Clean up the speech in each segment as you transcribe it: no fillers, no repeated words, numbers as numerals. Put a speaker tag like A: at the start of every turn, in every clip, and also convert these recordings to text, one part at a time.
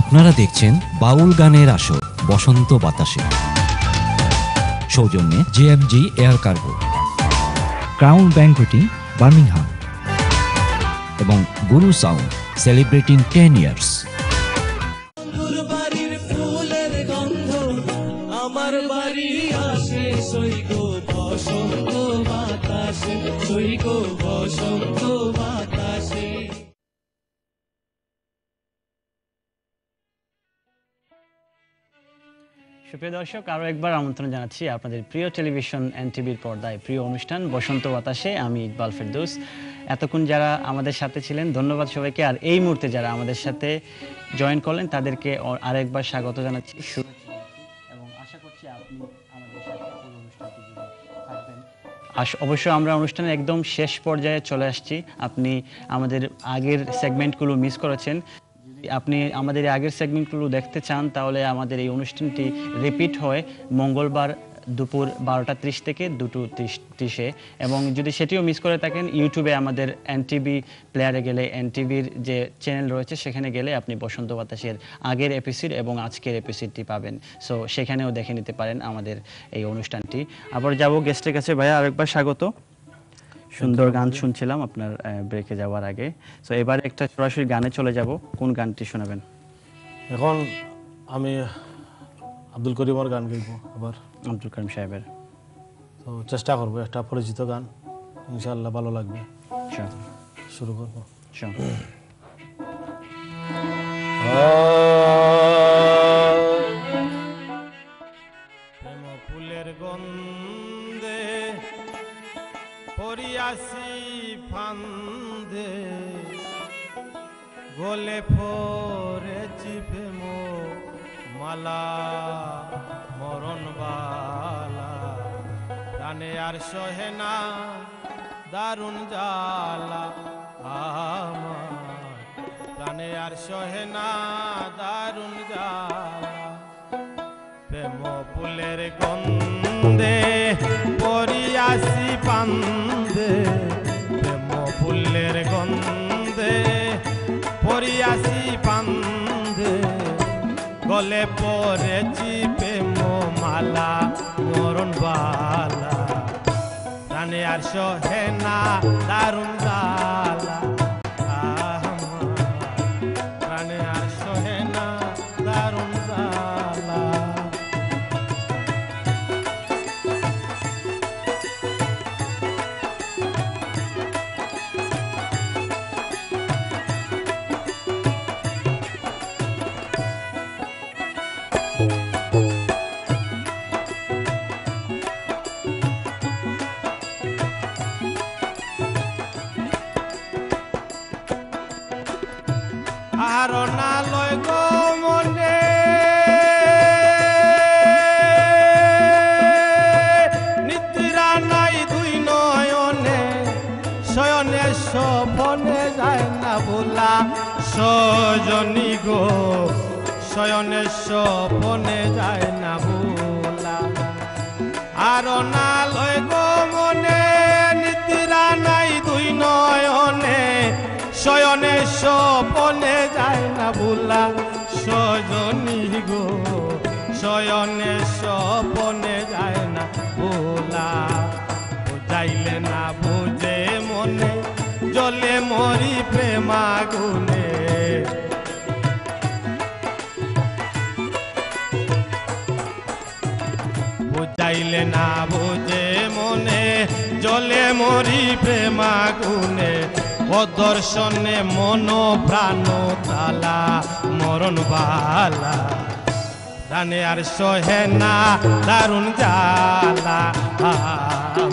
A: আপনারা দেখছেন বাউল গানের আসর বসন্ত বাতাসে, সৌজন্যে JMG Air Cargo, Crown Banqueting Birmingham এবং গুরু সাউন্ড সেলিব্রেটিং 10 ইয়ার্স।
B: আমার বাড়ি আসে সৈকো বসন্ত বাতাসে, সৈকো বসন্ত বাতাসে।
C: সুপ্রিয় দর্শক, আরও একবার আমন্ত্রণ জানাচ্ছি আপনাদের প্রিয় টেলিভিশন এনটিভির পর্দায় প্রিয় অনুষ্ঠান বসন্ত বাতাসে। আমি ইকবাল ফেরদৌস। এতক্ষণ যারা আমাদের সাথে ছিলেন ধন্যবাদ সবাইকে। আর এই মুহূর্তে যারা আমাদের সাথে জয়েন করলেন তাদেরকে আরেকবার স্বাগত জানাচ্ছি এবং আশা করছি আপনি আমাদের সাথে পুরো অনুষ্ঠানটি জুড়ে থাকবেন। অবশ্যই আমরা অনুষ্ঠানের একদম শেষ পর্যায়ে চলে আসছি। আপনি আমাদের আগের সেগমেন্টগুলো মিস করেছেন। আপনি আমাদের আগের সেগমেন্টগুলো দেখতে চান তাহলে আমাদের এই অনুষ্ঠানটি রিপিট হয় মঙ্গলবার দুপুর 12:30 থেকে 2:30 এবং যদি সেটিও মিস করে থাকেন ইউটিউবে আমাদের এনটিভি প্লেয়ারে গেলে এনটিভির যে চ্যানেল রয়েছে সেখানে গেলে আপনি বসন্ত বাতাসের আগের এপিসোড এবং আজকের এপিসোডটি পাবেন। সো সেখানেও দেখে নিতে পারেন আমাদের এই অনুষ্ঠানটি। আবার যাব গেস্টের কাছে। ভাইয়া আরেকবার স্বাগত। সুন্দর গান শুনছিলাম আপনার ব্রেকে যাওয়ার আগে। সো এবার একটা সরাসরি গানে চলে যাব। কোন গানটি শোনাবেন?
D: এখন আমি আব্দুল করিমের গান গাইব। আবার
C: আব্দুল করিম সাহেবের।
D: তো চেষ্টা করবো একটা পরিচিত গান, ইনশাআল্লাহ ভালো লাগবে। শুরু করবো। প্রেম ফুলের গন্ধে পরিয়াসি ফান্দে গলে পড়েছি প্রেম মালা মরণ বালা, প্রাণে আর সহে না দারুণ জ্বালা আমার, প্রাণে আর সহে না দারুণ জ্বালা। প্রেম ফুলের গন্ধে পরিয়াসি ফান্দে, প্রেম ফুলের গন্ধে পরিয়াসি ফান্দে গলে পড়েছি প্রেম মালা মরণ বালা, প্রাণে আর সহে না দারুণ জ্বালা আমার, প্রাণে আর সহে না দারুণ জ্বালা। আর না লয় গো মনে নিদ্রা নাই দুই নয়নে, শয়নে স্বপনে যায় না ভোলা সজনী গো, শয়নে স্বপনে যায় না ভোলা। আর না লয় গো মনে নিদ্রা নাই দুই নয়নে, শয়নে স্বপনে যায় না ভোলা সজনী গো, শয়নে স্বপনে যায় না ভোলা। বুঝাইলে না বুঝে মনে জলে মরি প্রেমাগুনে, বুঝাইলে না বুঝে মনে জলে মরি প্রেমাগুনে। দর্শনে মন প্রাণ তালা মরণ বালা, প্রাণে আর সহে না দারুণ জ্বালা আমার,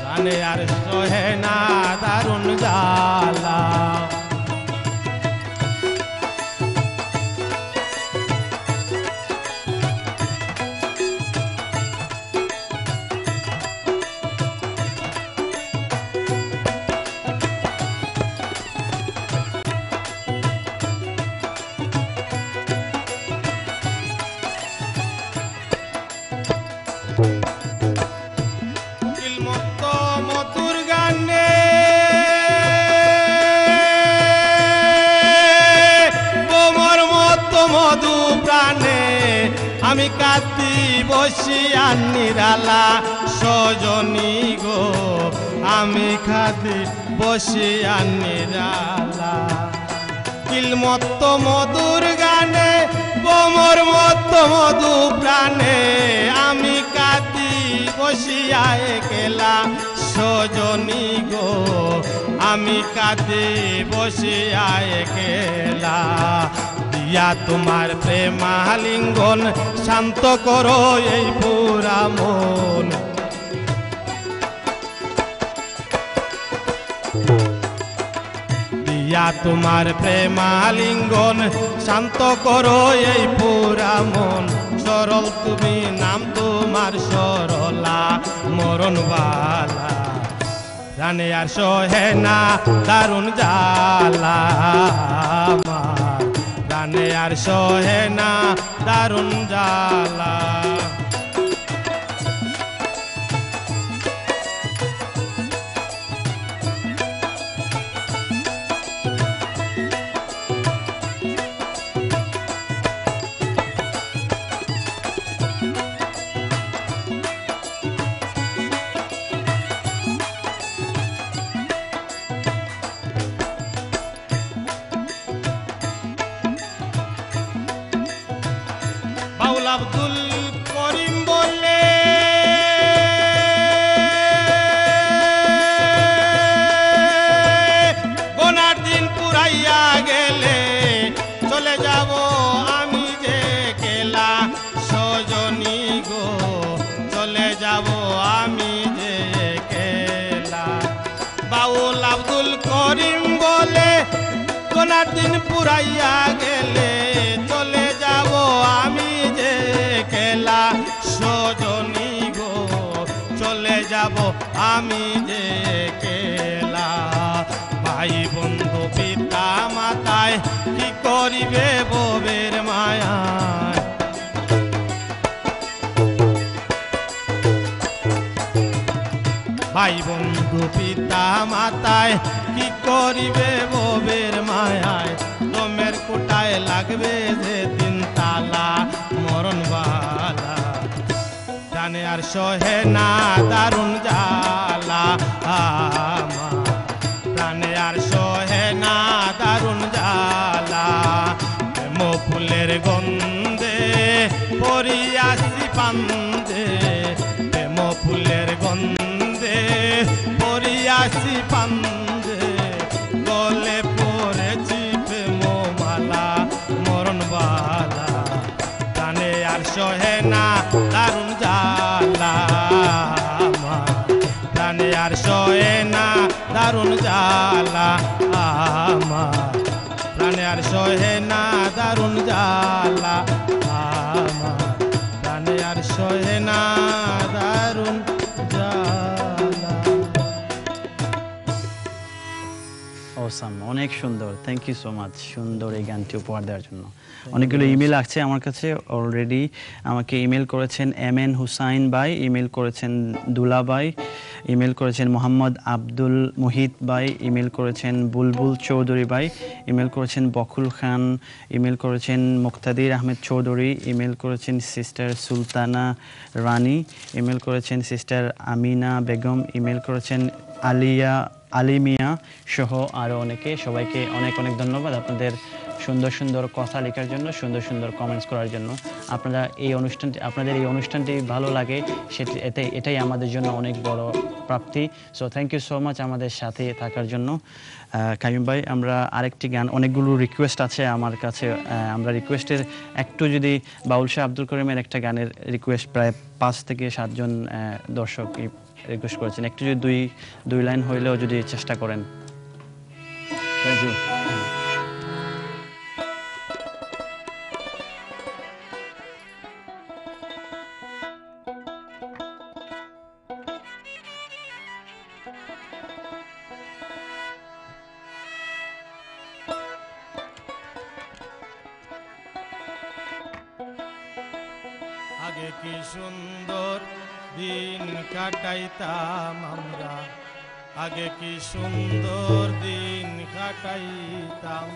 D: প্রাণে আর সহে না দারুণ জ্বালা। মধুর গানে
E: আমি কাঁদি বসিয়া নিরালা সজনী গো আমি কাঁদি বসিয়া নিরালা কিলমত্ত মধুর গানে বোমর মত্ত মধু প্রাণে আমি কাঁদি বসিয়া একলা সজনী গো আমি কাঁদি বসিয়া একলা দিয়া তোমার প্রেমালিঙ্গন শান্ত করো এই পুরা মন দিয়া তোমার প্রেমালিঙ্গন শান্ত করো এই পুরা মন সরল তুমি নাম তোমার সরলা মরণবালা জানে আর সহে না দারুণ জ্বালা আমার জানে আর সহে না দারুণ জ্বালা বাউল আব্দুল করিম বলে গোনার দিন পুরাইয়া গেলে চলে যাব আমি যে কেলা সজনী গো চলে যাব আমি যে কেলা বাউল আব্দুল করিম বলে গোনার দিন পুরাইয়া গেলে চলে যাব আমি যে কেলা সজনী গো চলে যাব আমি যে কেলা ভাই বন্ধু পিতা মাতায় কি করিবে ববের মায়ায় ভাই বন্ধু পিতা মাতায় কি করিবে ববের মায়ায় দমের কোটায় লাগবে যে দিন তালা মরণবালা জানে আর সহে না দারুণ জ্বালা আমার প্রাণে আর সহে না দারুণ জ্বালা প্রেম ফুলের গন্ধে পরিয়াসি পান্দে প্রেম ফুলের গন্ধে পরিয়াসি পান্দে গলে পড়েছি প্রেম মালা মরণবালা জানে আর সহে না দারুণ জ্বালা আমার জানে আর সহে না দারুণ জ্বালা আমার প্রাণে আর সহে না দারুণ জ্বালা আমার প্রাণে আর সহে না দারুণ জ্বালা
C: অসাম অনেক সুন্দর থ্যাংক ইউ সো মাচ সুন্দর এই গানটি উপহার দেওয়ার জন্য অনেকগুলো ইমেল আসছে আমার কাছে অলরেডি আমাকে ইমেল করেছেন MN হুসাইন ভাই ইমেল করেছেন দুলা ভাই ইমেল করেছেন মোহাম্মদ আব্দুল মুহিত ভাই ইমেল করেছেন বুলবুল চৌধুরী ভাই ইমেল করেছেন বকুল খান ইমেল করেছেন মুক্তাদির আহমেদ চৌধুরী ইমেল করেছেন সিস্টার সুলতানা রানী ইমেল করেছেন সিস্টার আমিনা বেগম ইমেল করেছেন আলিমিয়া সহ আরও অনেকে সবাইকে অনেক অনেক ধন্যবাদ আপনাদের সুন্দর সুন্দর কথা লেখার জন্য সুন্দর সুন্দর কমেন্টস করার জন্য আপনাদের এই অনুষ্ঠানটি ভালো লাগে এটাই আমাদের জন্য অনেক বড় প্রাপ্তি so thank you so much আমাদের সাথে থাকার জন্য কাইম ভাই আমরা আরেকটি গান অনেকগুলো রিকোয়েস্ট আছে আমার কাছে আমরা রিকোয়েস্টের একটু যদি বাউল শাহ আব্দুল করিমের একটা গানের রিকোয়েস্ট প্রায় 5 থেকে 7 জন দর্শক রিকোয়েস্ট করেছেন একটু যদি দুই লাইন হইলেও যদি চেষ্টা করেন থ্যাংক ইউ
E: আগে কি সুন্দর দিন কাটাইতাম আমরা আগে কি সুন্দর দিন কাটাইতাম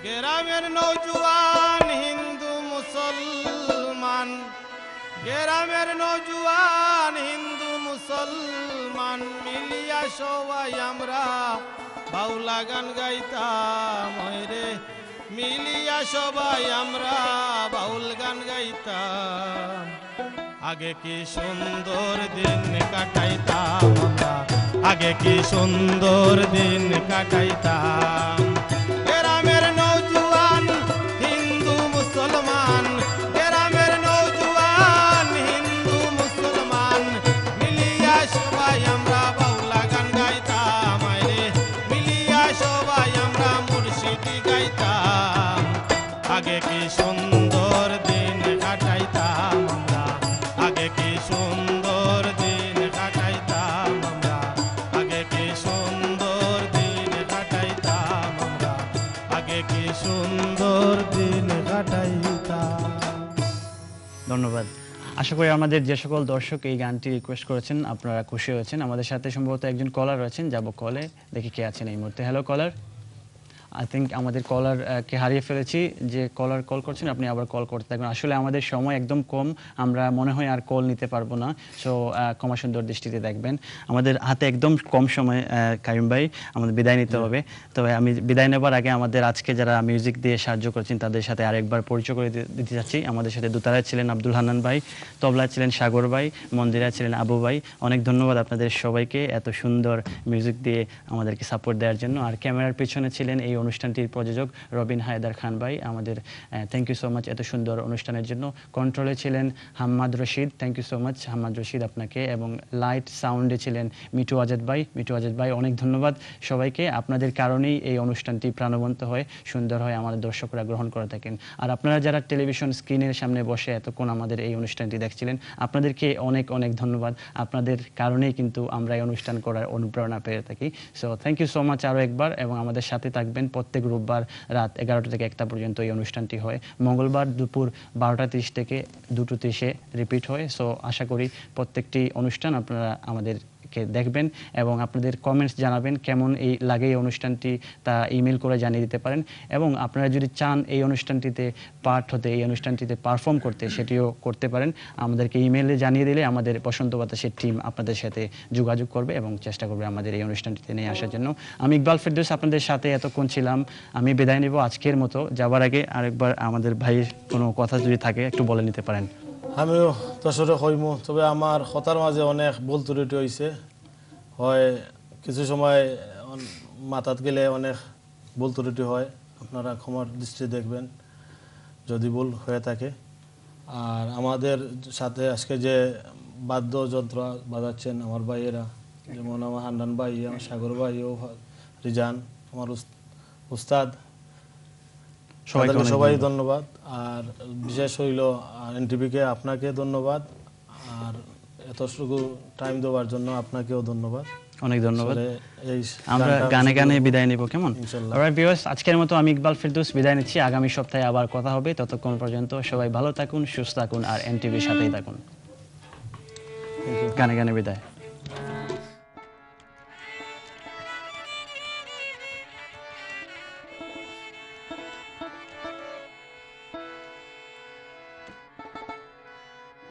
E: গ্রামের নৌজওয়ান হিন্দু মুসলমান জওয়ান গ্রামের নৌজওয়ান হিন্দু মুসলমান মিলিয়া সবাই আমরা বাউলা গান গাইতাম রে মিলিয়া সবাই আমরা বাউল গান গাইতাম আগে কি সুন্দর দিন কাটাইতাম আমরা আগে কি সুন্দর দিন কাটাইতাম গ্রামের নৌজওয়ান হিন্দু মুসলমান গ্রামের নৌজওয়ান হিন্দু মুসলমান মিলিয়া সবাই আমরা বাউলা গান গাইতাম রে মিলিয়া সবাই আমরা মুর্শিদি গাইতাম আগে কি সুন্দর দিন কাটাইতাম আমরা আগে কি সুন্দর দিন কাটাইতাম আমরা আগে কি সুন্দর দিন কাটাইতাম আমরা আগে কি সুন্দর দিন কাটাইতাম
C: ধন্যবাদ। আশা করি আমাদের যে সকল দর্শক এই গানটি রিকোয়েস্ট করেছেন আপনারা খুশি হয়েছেন। আমাদের সাথে সম্ভবত একজন কলার রয়েছেন, যাব কলে, দেখি কে আছেন এই মুহূর্তে। হ্যালো কলার, আই থিঙ্ক আমাদের কলার কে হারিয়ে ফেলেছি। যে কলার কল করছেন আপনি আবার কল করতে থাকবেন। আসলে আমাদের সময় একদম কম, আমরা মনে হয় আর কল নিতে পারবো না, সো ক্ষমা সুন্দর দৃষ্টিতে দেখবেন। আমাদের হাতে একদম কম সময় কাইম ভাই, আমাদের বিদায় নিতে হবে। তবে আমি বিদায় নেবার আগে আমাদের আজকে যারা মিউজিক দিয়ে সাহায্য করছেন তাদের সাথে আরেকবার পরিচয় করে দিতে যাচ্ছি। আমাদের সাথে দোতারায় ছিলেন আব্দুল হান্নান ভাই, তবলায় ছিলেন সাগর ভাই, মন্দিরায় ছিলেন আবু ভাই। অনেক ধন্যবাদ আপনাদের সবাইকে এত সুন্দর মিউজিক দিয়ে আমাদেরকে সাপোর্ট দেওয়ার জন্য। আর ক্যামেরার পিছনে ছিলেন এই অনুষ্ঠানটির প্রযোজক রবিন হায়দার খান ভাই, আমাদের থ্যাংক ইউ সো মাচ এত সুন্দর অনুষ্ঠানের জন্য। কন্ট্রোলে ছিলেন Hammad Rashid, thank you so much Hammad Rashid আপনাকে। এবং লাইট সাউন্ডে ছিলেন মিঠু আজাদ ভাই, মিঠু আজাদ ভাই অনেক ধন্যবাদ সবাইকে। আপনাদের কারণেই এই অনুষ্ঠানটি প্রাণবন্ত হয়, সুন্দর হয়, আমাদের দর্শকরা গ্রহণ করে থাকেন। আর আপনারা যারা টেলিভিশন স্ক্রিনের সামনে বসে এতক্ষণ আমাদের এই অনুষ্ঠানটি দেখছিলেন, আপনাদেরকে অনেক অনেক ধন্যবাদ। আপনাদের কারণেই কিন্তু আমরা এই অনুষ্ঠান করার অনুপ্রেরণা পেয়ে থাকি। So thank you so much আরও একবার, এবং আমাদের সাথে থাকবেন। প্রত্যেক রোববার রাত 11টা থেকে 1টা পর্যন্ত এই অনুষ্ঠানটি হয়। মঙ্গলবার দুপুর 12টা 30 থেকে 2টো 30-এ রিপিট হয়। সো আশা করি প্রত্যেকটি অনুষ্ঠান আপনারা আমাদেরকে দেখবেন এবং আপনাদের কমেন্টস জানাবেন কেমন লাগে এই অনুষ্ঠানটি, তা ইমেল করে জানিয়ে দিতে পারেন। এবং আপনারা যদি চান এই অনুষ্ঠানটিতে পার্ট হতে, এই অনুষ্ঠানটিতে পারফর্ম করতে, সেটিও করতে পারেন। আমাদেরকে ইমেলে জানিয়ে দিলে আমাদের বসন্ত বাতাসের টিম আপনাদের সাথে যোগাযোগ করবে এবং চেষ্টা করবে আমাদের এই অনুষ্ঠানটিতে নিয়ে আসার জন্য। আমি ইকবাল ফেরদৌস আপনাদের সাথে এতক্ষণ ছিলাম। আমি বিদায় নেব আজকের মতো। যাবার আগে আরেকবার আমাদের ভাইয়ের কোনো কথা যদি থাকে একটু বলে নিতে পারেন।
D: আমিও দশরে হইমু, তবে আমার কথার মাঝে অনেক ভুল ত্রুটি হয়েছে। হয় কিছু সময় মাথাত গেলে অনেক ভুল ত্রুটি হয়, আপনারা ক্ষমার দৃষ্টি দেখবেন যদি ভুল হয়ে থাকে। আর আমাদের সাথে আজকে যে বাদ্যযন্ত্র বাজাচ্ছেন আমার ভাইয়েরা, যেমন আমার হান্নান ভাই, আমার সাগর ভাই, ও রিজান, আমার উস্তাদ, সবাই ধন্যবাদ। আর বিশেষ হইল এনটিভিকে, আপনাকে ধন্যবাদ। আর এতটুকু টাইম দেওয়ার জন্য আপনাকেও ধন্যবাদ,
C: অনেক ধন্যবাদ। আমরা গানে গানে বিদায় নিব, কেমন? অলরাইট ভিউয়ার্স, আজকের মতো আমি ইকবাল ফেরদৌস বিদায় নিচ্ছি। আগামী সপ্তাহে আবার কথা হবে। ততক্ষণ পর্যন্ত সবাই ভালো থাকুন, সুস্থ থাকুন, আর এনটিভির সাথেই থাকুন। গানে গানে বিদায়।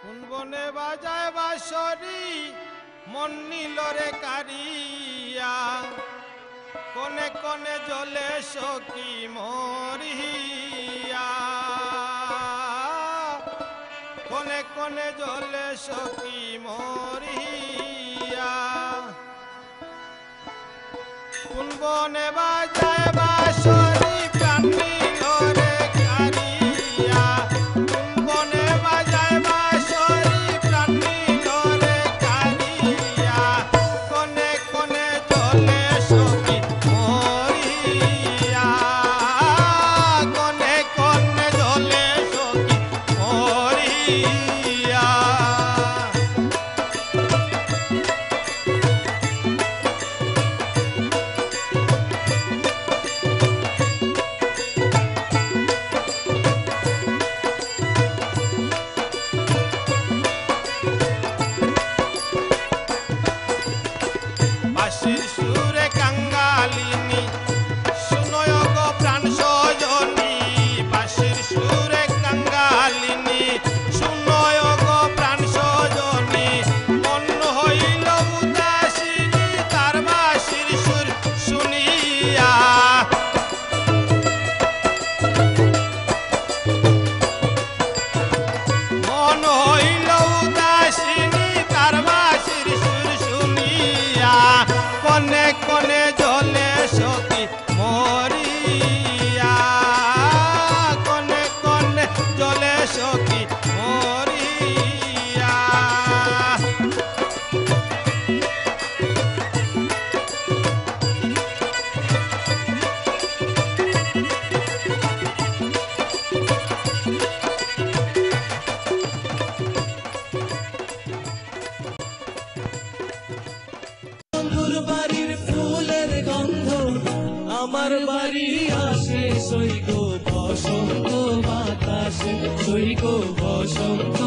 E: কোন বনে বাজায় বাঁশরি মন নীল রে কারিয়া, কোনে কোনে জ্বলে সখী মরিয়া, কোনে কোনে জ্বলে সখী মরিয়া। কোন বনে বাজায় বাঁশরি প্রাণ নীল রে কারিয়া, কোন বনে বাজায় বাঁশরি প্রাণ নীল রে কারিয়া, কোনে কোনে জ্বলে সখী মরিয়া, কোনে কোনে জ্বলে সখী মরিয়া।
B: বসন্ত বাতাসে সইগো বসন্ত